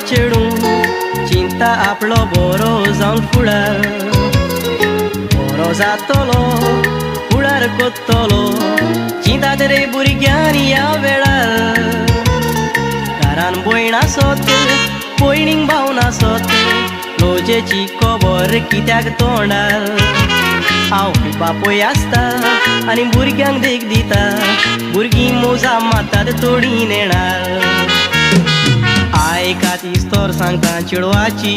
चेडू चिंता आपलो बरो जावन फुडार बरो जातलो फुडार कोत्तलो चिंता रे भुरग्यांनी ह्या वेळार घरान भयण आसत भयणीक भाव नासत लोजेची खबर कित्याक तोंडार हांव बापोय आसता आनी भुरग्यांक देख दिता भुरगीं मोजा मातात तोडी नेणार आयकात इस्तोर सांगता चेडवाची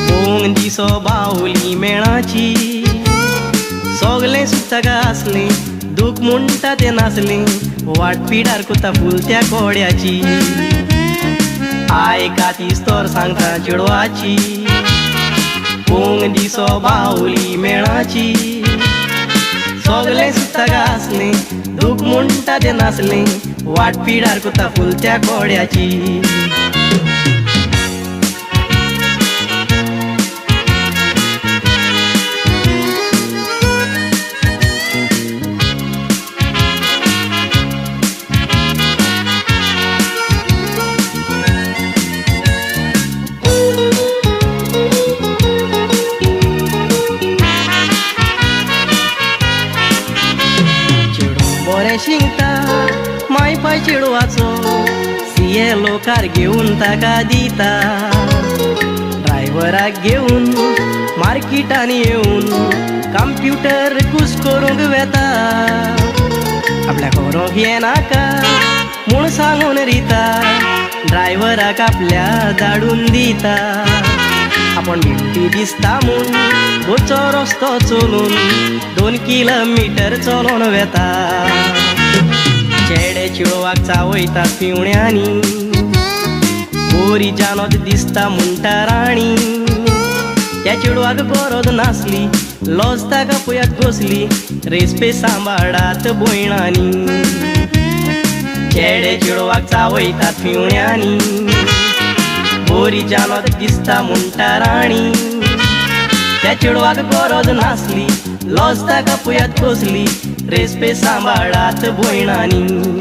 पोंग दिसो बावली मेळाची सोगलें सुताका आसलें दूख म्हणटा तें नासलें वाट पिडार कोता फुलत्या कोड्याची आयकात इस्तोर सांगता चेडवाची पोंग दिसो बावली मेळाची सोगलें सुताका आसलें दूख म्हणटा तें नासलें वाट पिडार कोता फुलत्या कोड्याची बरें शिंगता माय पाय चेडवाचो सीए लोकार घेवन ताका दिता ड्रायव्हराक घेवन मार्केटान येवन कंप्युटर कुस करूंक वेता आपल्याक व्हरोंक येनाका म्हूण सांगून रिता ड्रायव्हराक आपल्या धाडून दिता आपण भिंटी दिसता म्हूण गोचो रस्तो चलून 2 किलोमीटर चलोन वेता चेडे चेडवाक चावयता पिवण्यांनी बोरी जानत दिसता म्हणटा राणी त्या चेडवाक गरज नासली लॉज ताका पुयात घोसली रेस्पे सांबाळात भयणांनी चेडे चेडवाक चावयतात पिवण्यांनी बोरी जानत दिसता म्हणटा राणी त्या चेडवाक गरज नासली लॉज ताका पुयात घोसली रेस्पे सांबाळात भयणांनी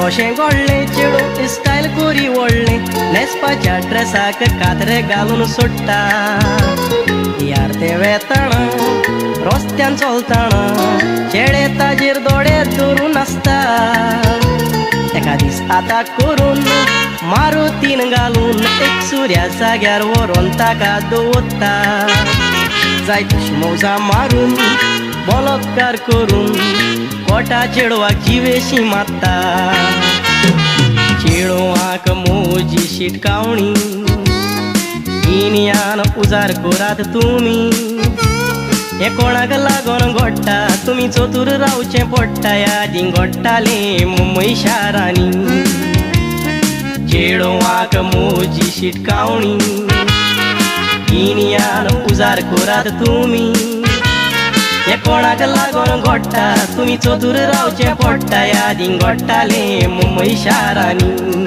कशें घडलें चेडू स्टायल करी व्हडलें न्हेसपाच्या ड्रेसाक कात्रे घालून सोडटा यार तें वेताना रस्त्यान चलताना चेडे ताजेर दोळे धरून आसता तेका दीस आतां करून मारुतीन घालून एक सुर्या जाग्यार व्हरोन ताका दवरता जाय तशी मोजा मारून बलात्कार करून कोटा चेडवाक जिवेशी मारता चेडवाक मोजी शिटकावणी इनियान उजार करात तुमी हे कोणाक लागोन घडटा तुमी चतुर रावचें पडटा यादी घडटाले मुंबई शारांनी चेडवाक मोजी शिटकावणी इनियान उजार करात तुमी हे कोणाक लागोन घडटा तुमी चतुर रावचें पडटा यादी घडटाले मुंबई शारांनी